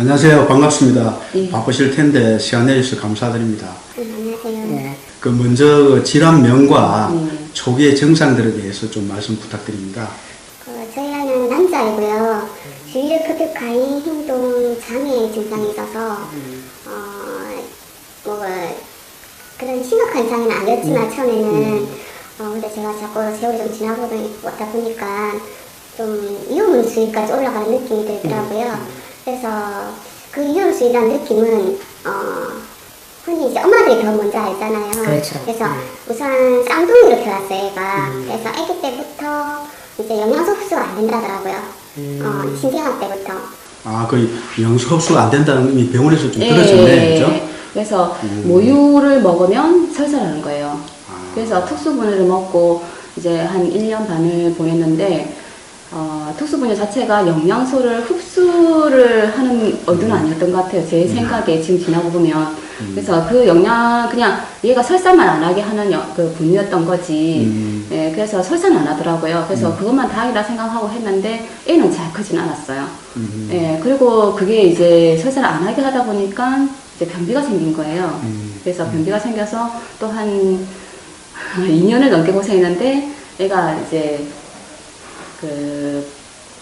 안녕하세요. 반갑습니다. 예. 바쁘실 텐데 시간 내주셔서 감사드립니다. 안녕하세요. 네. 먼저 질환명과 초기의 증상들에 대해서 좀 말씀 부탁드립니다. 저희 아이는 남자이고요. 주의력 급격 과잉 행동 장애 증상이 있어서 뭐 그런 심각한 장애는 아니었지만 처음에는 근데 제가 자꾸 세월이 좀 지나보다 보니까 좀 위험수위까지 올라가는 느낌이 들더라고요. 그래서 그 위험수위라는 느낌은 흔히 이제 엄마들이 더 먼저 알잖아요. 그렇죠. 그래서 우선 쌍둥이로 태어났어요, 얘가. 그래서 아기 때부터 이제 영양소 흡수가 안 된다더라고요. 신생아 때부터. 그 영양소 흡수가 안 된다는 의미 병원에서 좀 들었었네, 그죠? 그래서 모유를 먹으면 설사하는 거예요. 그래서 특수분유를 먹고 이제 한 1년 반을 보냈는데 특수분유 자체가 영양소를 흡수를 하는 의도는 아니었던 것 같아요. 제 생각에 지금 지나고 보면. 그래서 그 그냥 얘가 설사만 안 하게 하는 그 분유였던 거지. 예, 그래서 설사는 안 하더라고요. 그래서 그것만 다행이라 생각하고 했는데 애는 잘 크진 않았어요. 예, 그리고 그게 이제 설사를 안 하게 하다 보니까 이제 변비가 생긴 거예요. 그래서 변비가 생겨서 또 한 2년을 넘게 고생했는데 애가 이제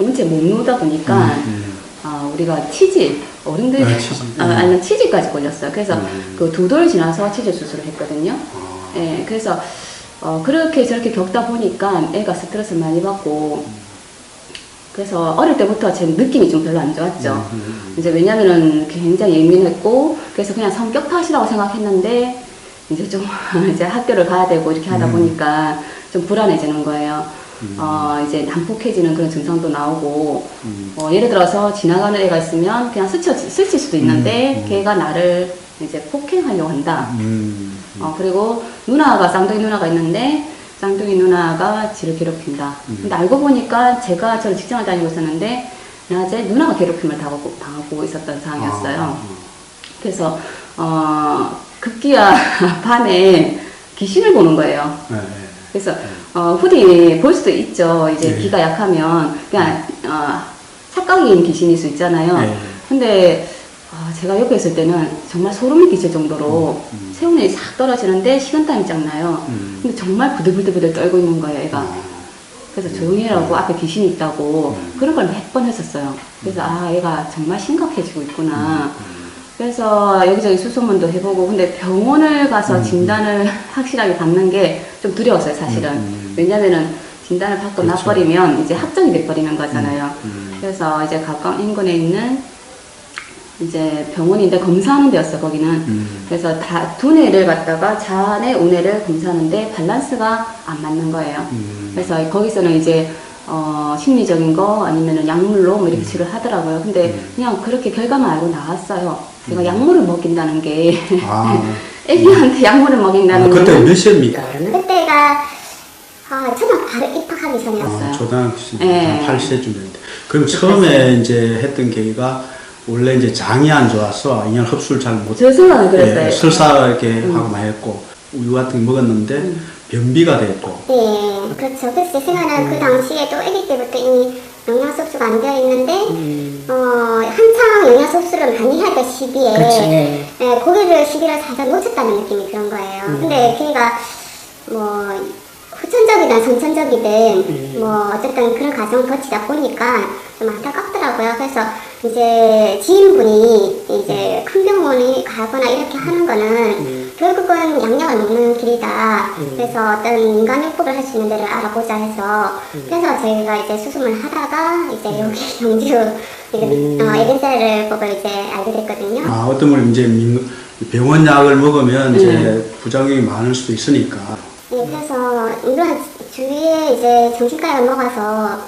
언제 못 누우다 보니까 우리가 치질 어른들 아니 치질까지 걸렸어요. 그래서 그 2돌 지나서 치질 수술을 했거든요. 예, 그래서 그렇게 저렇게 겪다 보니까 애가 스트레스를 많이 받고 그래서 어릴 때부터 제 느낌이 좀 별로 안 좋았죠. 이제 왜냐면은 굉장히 예민했고 그래서 그냥 성격 탓이라고 생각했는데 이제 좀 이제 학교를 가야 되고 이렇게 하다 보니까 좀 불안해지는 거예요. 이제 난폭해지는 그런 증상도 나오고, 예를 들어서 지나가는 애가 있으면 그냥 스칠 수도 있는데, 걔가 나를 이제 폭행하려고 한다. 그리고 쌍둥이 누나가 있는데, 쌍둥이 누나가 지를 괴롭힌다. 근데 알고 보니까 저는 직장을 다니고 있었는데, 낮에 누나가 괴롭힘을 당하고 있었던 상황이었어요. 그래서, 급기야 밤에 귀신을 보는 거예요. 그래서 후디 볼 수도 있죠. 이제 기가 약하면 그냥 착각인 귀신일 수 있잖아요. 근데 제가 옆에 있을 때는 정말 소름이 끼칠 정도로 체온이 싹 떨어지는데 식은땀이 쫙 나요. 근데 정말 부들부들 떨고 있는 거예요, 애가. 그래서 조용히 해라고 앞에 귀신이 있다고 그런 걸 몇 번 했었어요. 그래서 애가 정말 심각해지고 있구나. 그래서 여기저기 수소문도 해보고 근데 병원을 가서 진단을 확실하게 받는 게 좀 두려웠어요, 사실은. 왜냐면은 진단을 받고 그렇죠. 나버리면 이제 확정이 돼버리는 거잖아요. 그래서 이제 가까운 인근에 있는 이제 병원인데 검사하는 데였어, 거기는. 그래서 두뇌를 갖다가 자뇌, 우뇌를 검사하는데 밸런스가 안 맞는 거예요. 그래서 거기서는 이제 심리적인 거 아니면은 약물로 뭐 이렇게 치료를 하더라고요. 근데 그냥 그렇게 결과만 알고 나왔어요. 제가 약물을 먹인다는 게 애기한테 약물을 먹인다는 게 그때 몇 시입니까? 그때가 초등 바로 입학하기 전이었어요. 초등학교 8시쯤 됐는데. 그럼 처음에 이제 했던 계기가 원래 이제 장이 안 좋아서 영양 흡수를 잘 못. 제 생각은 그랬어요. 설사 이렇게 하고 많이 했고 우유 같은 거 먹었는데 변비가 됐고. 네, 그렇죠. 그래서 제 생각은 그 당시에도 아기 때부터 이미 영양소 흡수가 안 되어 있는데, 한창 영양소 흡수를 많이 할 때 시기에, 고기를 시기를 살짝 놓쳤다는 느낌이 그런 거예요. 근데 걔가 후천적이든 선천적이든 어쨌든 그런 과정을 거치다 보니까 좀 안타깝더라고요. 그래서 이제 지인분이 이제 큰 병원에 가거나 이렇게 하는 거는 결국은 양약을 먹는 길이다. 그래서 어떤 민간요법을 할 수 있는 데를 알아보자 해서 그래서 저희가 이제 수술을 하다가 이제 여기 영주 에덴셀법을 이제 알게 됐거든요. 어떤 분이 이제 병원 약을 먹으면 이제 부작용이 많을 수도 있으니까. 네, 그래서 물론 주위에 이제 정신과를 먹어서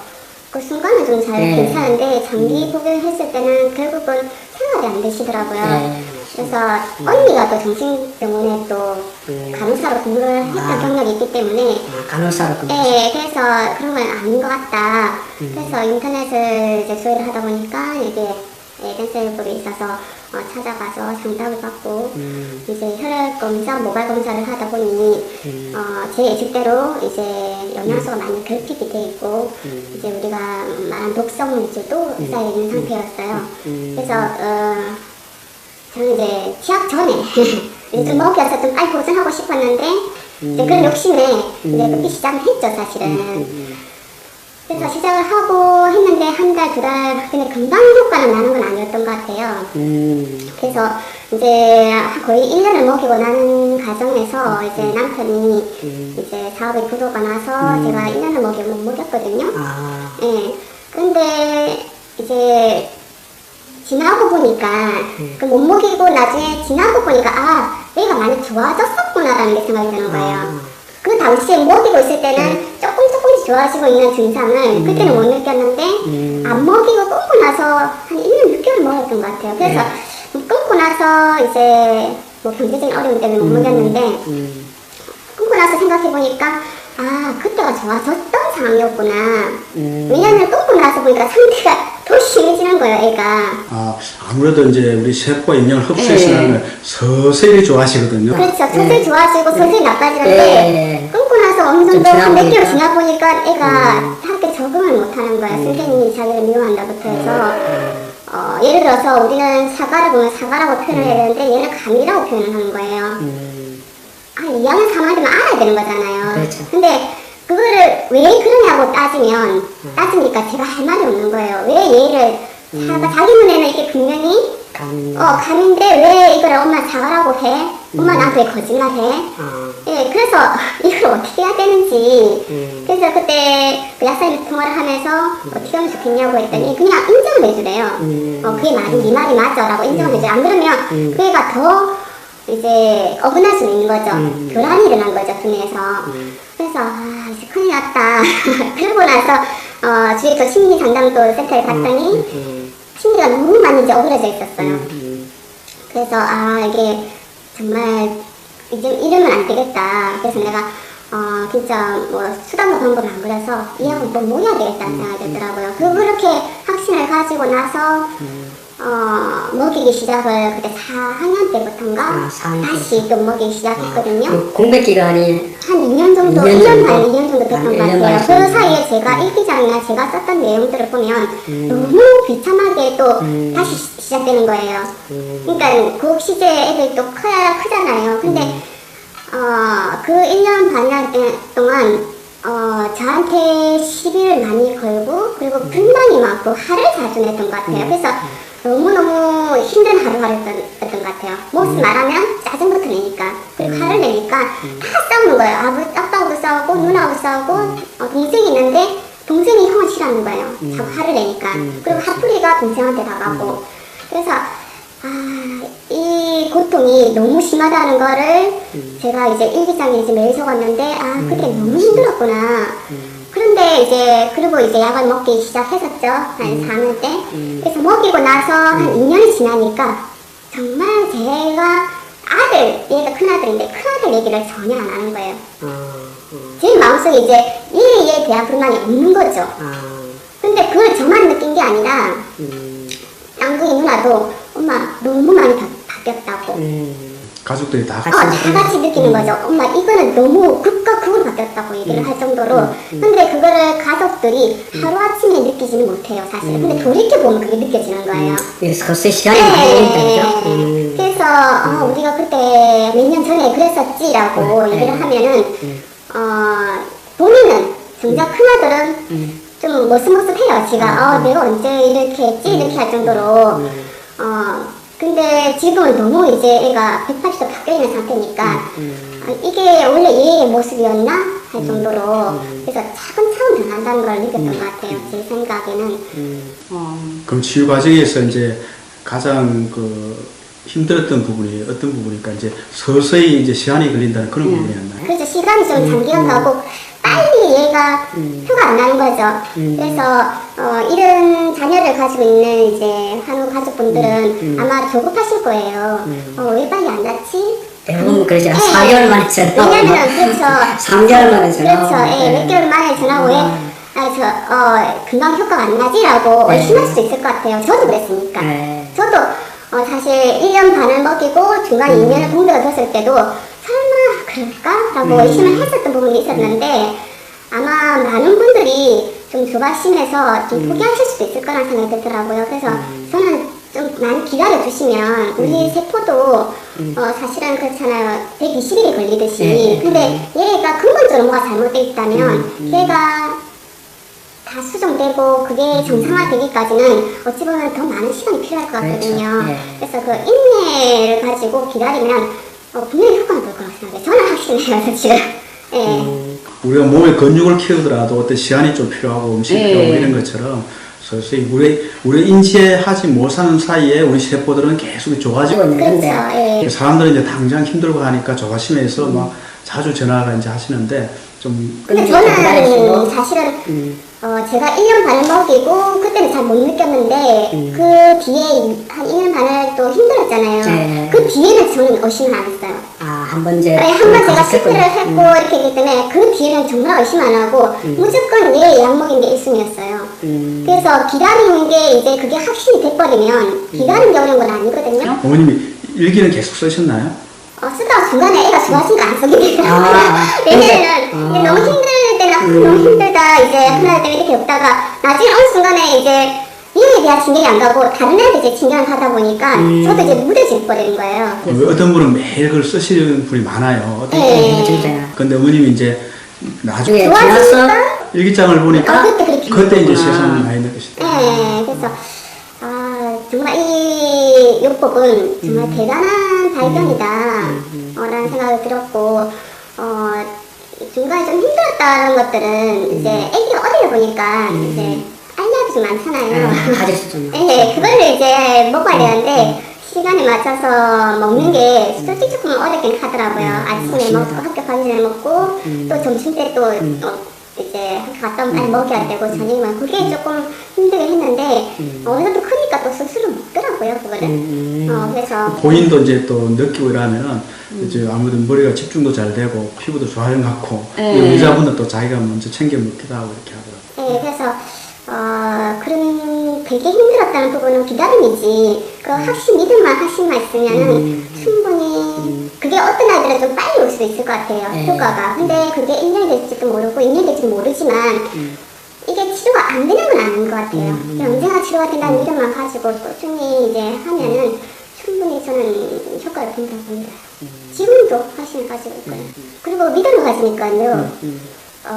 그 순간은 좀 잘 괜찮은데 장기 복용했을 때는 결국은 생활이 안 되시더라고요. 그래서 언니가 또 정신병원에 또 간호사로 근무를 했던 경력이 있기 때문에 간호사로 근무. 네, 그래서 그런 건 아닌 것 같다. 그래서 인터넷을 이제 조회를 하다 보니까 이게 댄스협법에 있어서 찾아가서 상담을 받고 이제 혈액 검사, 모발 검사를 하다 보니 제 예측대로 이제 영양소가 많이 결핍이 돼 있고 이제 우리가 말한 독성 물질도 쌓여 있는 상태였어요. 그래서 저는 이제 취약 전에 이제 좀 먹여서 좀 빨리 보존하고 싶었는데 이제 그런 욕심에 이제 그렇게 시작을 했죠, 사실은. 그래서 시작을 하고 했는데 한 달, 두 달, 근데 금방 효과는 나는 건 아니었던 것 같아요. 그래서 이제 거의 1년을 먹이고 나는 과정에서 이제 남편이 이제 사업에 부도가 나서 제가 1년을 먹이고 못 먹였거든요. 예. 근데 이제 지나고 보니까 그 못 먹이고 나중에 지나고 보니까 얘가 많이 좋아졌었구나라는 게 생각이 드는 거예요. 그 당시에 먹이고 있을 때는 조금씩 좋아지고 있는 증상을 그때는 못 느꼈는데 안 먹이고 끊고 나서 한 1년 6개월 먹었던 것 같아요. 그래서 끊고 나서 이제 뭐 경제적인 어려움 때문에 못 먹였는데 끊고 나서 생각해 보니까 그때가 좋아졌던 상황이었구나. 왜냐면 끊고 나서 보니까 상태가 더 심해지는 거예요, 애가. 아무래도 이제 우리 세포가 영양을 흡수해서는 서서히 좋아지거든요. 그렇죠. 서서히 좋아지고 서서히 나빠지는데 끊고 나서 어느 정도 한 몇 개월 지나 보니까 애가 학교에 적응을 못하는 거예요. 선생님이 자기를 미워한다부터 해서 예를 들어서 우리는 사과를 보면 사과라고 표현을 해야 되는데 얘는 감이라고 표현을 하는 거예요. 2학년 3학년이면 알아야 되는 거잖아요. 그렇죠. 근데 그거를 왜 그러냐고 따지니까 제가 할 말이 없는 거예요. 왜 얘를 자기 눈에는 이게 분명히 감인데 왜 이걸 엄마 사과라고 해? 엄마 나한테 왜 거짓말해? 예, 그래서 이걸 어떻게 해야 되는지. 그래서 그때 그 약사님 통화를 하면서 어떻게 하면 좋겠냐고 했더니 그냥 인정을 해주래요. 그게 네 말이 맞아라고 인정을 해줘요. 안 그러면 그 애가 더 이제 어긋날 수 있는 거죠. 교란이 일어난 거죠, 두뇌에서. 그래서 이제 큰일 났다. 그러고 나서 주위에서 심리 상담도 센터에 갔더니 심리가 너무 많이 이제 어그러져 있었어요. 그래서 이게 정말 이제 이러면 안 되겠다. 그래서 내가 진짜 뭐 수단도 방법 안 그래서 이 학은 뭐 해야 되겠다는 생각이 들더라고요. 그렇게 확신을 가지고 나서 먹이기 시작을 그때 4학년 때부터인가 다시 또 먹이기 시작했거든요. 공백 기간이 한 2년 정도, 1년 반, 2년 정도 됐던 것 같아요. 그 사이에 제가 일기장이나 제가 썼던 내용들을 보면 너무 비참하게 또 다시 시작되는 거예요. 그러니까 그 시제에 애들이 또 크잖아요. 근데 그 1년 반 동안 저한테 시비를 많이 걸고 그리고 불만이 많고 화를 자주 냈던 것 같아요. 그래서 너무너무 힘든 하루하루였던 것 같아요. 무엇을 말하면 짜증부터 내니까 그리고 화를 내니까 다 싸우는 거예요. 아빠하고도 싸우고 누나하고도 싸우고 동생이 있는데 동생이 형을 싫어하는 거예요. 자꾸 화를 내니까. 그리고 화풀이가 동생한테 나가고. 그래서 이 고통이 너무 심하다는 거를 제가 이제 일기장에 이제 매일 적었는데 그때 너무 힘들었구나. 그런데 이제 그리고 이제 약을 먹기 시작했었죠. 한 4년 때. 그래서 먹이고 나서 한 2년이 지나니까 정말 제가 얘가 큰아들인데 큰아들 얘기를 전혀 안 하는 거예요. 제 마음속에 이제 얘에 대한 불만이 없는 거죠. 근데 그걸 저만 느낀 게 아니라 양궁이 누나도 엄마 너무 많이 바뀌었다고. 가족들이 다 다 같이 느끼는 거죠. 엄마 이거는 너무 극과 극으로 바뀌었다고 얘기를 할 정도로. 근데 그거를 가족들이 하루아침에 느끼지는 못해요, 사실. 근데 돌이켜보면 그게 느껴지는 거예요. 그래서 벌써 시간이 걸린다죠. 그래서 우리가 그때 몇 년 전에 그랬었지라고 얘기를 하면은 본인은 정작 큰아들은 좀 머쓱머쓱해요. 지가 내가 언제 이렇게 했지 이렇게 할 정도로. 근데 지금은 너무 이제 애가 180도 바뀌어있는 상태니까 이게 원래 얘의 모습이었나 할 정도로. 그래서 차근차근 변한다는 걸 느꼈던 것 같아요, 제 생각에는. 그럼 치유 과정에서 이제 가장 힘들었던 부분이 어떤 부분일까? 이제 서서히 이제 시간이 걸린다는 그런 부분이었나요? 그래서 시간이 좀 장기간 가고 빨리 얘가 표가 안 나는 거죠. 그래서 이런 자녀를 가지고 있는 이제 한국 가족분들은 아마 조급하실 거예요. 왜 빨리 안 났지? 대부분 그러죠. 4개월 만에 전화. 왜냐면 그렇죠. 3개월 만에 전화. 그렇죠. 몇 개월 만에 전화 왜 금방 효과가 안 나지라고 의심할 수도 있을 것 같아요. 저도 그랬으니까. 네. 저도 사실 1년 반을 먹이고 중간에 2년을 공백을 뒀을 때도 설마 그럴까라고 의심을 했었던 부분이 있었는데 아마 많은 분들이 좀 조바심에서 좀 포기하실 수도 있을 거라는 생각이 들더라고요. 그래서 저는 좀 많이 기다려 주시면 우리 세포도 사실은 그렇잖아요. 120일이 걸리듯이. 근데 얘가 근본적으로 뭐가 잘못돼 있다면 얘가 다 수정되고 그게 정상화되기까지는 어찌 보면 더 많은 시간이 필요할 것 같거든요. 그렇죠. 그래서 그 인내를 가지고 기다리면 분명히 효과가 볼 거라고 생각해요. 저는 확신해요, 사실은. 예. 우리가 몸의 근육을 키우더라도 어떤 시간이 좀 필요하고 음식이 네. 필요하고 이런 것처럼 서서히 우리 인지하지 못하는 사이에 우리 세포들은 계속 좋아지고 그렇죠. 그렇죠. 예. 사람들은 이제 당장 힘들고 하니까 조바심에서 막 자주 전화가 이제 하시는데 좀 근데 저는 사실은 제가 1년 반을 먹이고 그때는 잘 못 느꼈는데 그 뒤에 한 1년 반을 또 힘들었잖아요. 네. 그 뒤에는 저는 의심을 안 했어요. 한 번 이제 한 번 제가 실패를 했고 이렇게 했기 때문에 그 뒤에는 정말 의심 안 하고 무조건 내 약 먹인 게 1순위였어요. 그래서 기다리는 게 이제 그게 확신이 돼버리면 기다리는 게 어려운 건 아니거든요. 어머님이 일기는 계속 쓰셨나요? 쓰다가 중간에 애가 좋아하시니까 안 쓰게 되더라고요. 아, 왜냐면은 이제 너무 힘들 때는 너무 힘들다 이제 하나 때문에 이렇게 없다가 나중에 어느 순간에 이제 이에 대한 진경이 안 가고 다른 애한테 이제 진경을 하다 보니까 저도 이제 무뎌져 버리는 거예요. 어떤 분은 매일 그걸 쓰시는 분이 많아요. 어떤 네. 진짜요. 근데 어머님이 이제 나중에 좋아지니까 일기장을 보니까 그때 이제 느끼는구나. 세상을 많이 느끼시더라고요. 네, 그래서 정말 이 요법은 정말 대단한 발견이다 라는 생각이 들었고 중간에 좀 힘들었다는 것들은 이제 애기가 어리다 보니까 이제 알약이 좀 많잖아요. 가질 수 있잖아요. 네, 그거를 이제 먹어야 되는데 시간에 맞춰서 먹는 게 솔직히 조금 어렵긴 하더라고요. 아침에 먹고 학교 가기 전에 먹고 또 점심 때 또 이제 학교 갔다 오면 빨리 먹여야 되고 저녁에 그게 조금 힘들긴 했는데 어느 정도 크니까 또 스스로 먹더라고요 그거를. 그래서 본인도 이제 또 느끼고 이러면은 이제 아무래도 머리가 집중도 잘 되고 피부도 좋아지는 것 같고 네. 의사분은 또 자기가 먼저 챙겨 먹기도 하고 이렇게 하더라고요. 네, 그래서 그런 되게 힘들었다는 부분은 기다림이지 그 확신 믿음만 확신만 있으면은 충분히 그게 어떤 아이들은 좀 빨리 올 수도 있을 것 같아요 효과가. 근데 그게 1년이 될지도 모르고 2년 될지도 모르지만 이게 치료가 안 되는 건 아닌 것 같아요. 언제나 치료가 된다는 믿음만 가지고 꾸준히 이제 하면은 충분히 저는 효과를 본다고 봅니다. 지금도 확신을 가지고 있고요. 그리고 믿음을 가지니까요.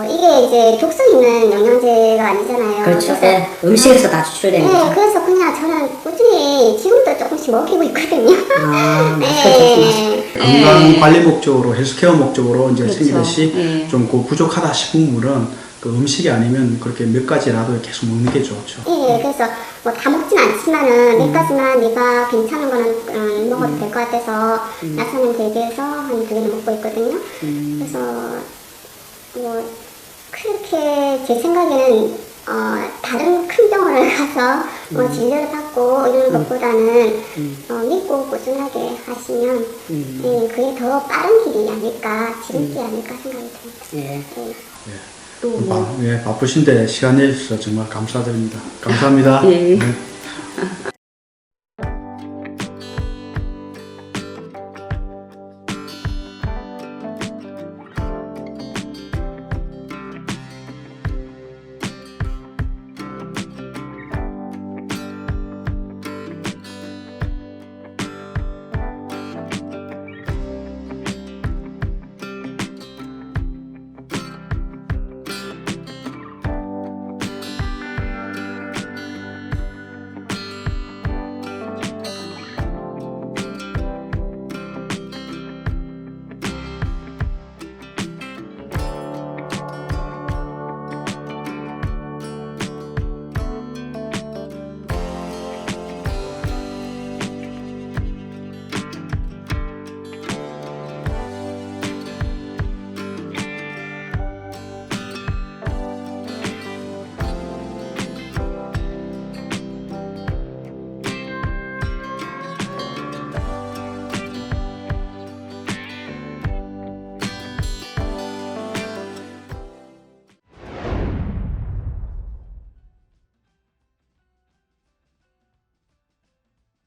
이게 이제 독성 있는 영양제가 아니잖아요. 그렇죠. 그래서, 네. 음식에서 다 추출되는 거죠. 그래서 그냥 저는 꾸준히 지금도 조금씩 먹이고 있거든요. 네. 건강 관리 목적으로 헬스케어 목적으로 이제 그렇죠. 생기듯이 네. 좀 그 부족하다 싶은 분은 그 음식이 아니면 그렇게 몇 가지라도 계속 먹는 게 좋죠. 예, 그래서 뭐 다 먹진 않지만은 몇 가지만 네가 괜찮은 거는 먹어도 될 것 같아서 나사는 대비해서 한 2개는 먹고 있거든요. 그래서 뭐 그렇게 제 생각에는 다른 큰 병원을 가서 뭐 진료를 받고 이런 것보다는 믿고 꾸준하게 하시면 그게 더 빠른 길이 아닐까 지름길이 아닐까 생각이 듭니다. 예. 또 뭐. 바쁘신데 시간 내주셔서 정말 감사드립니다. 감사합니다. 예. 네.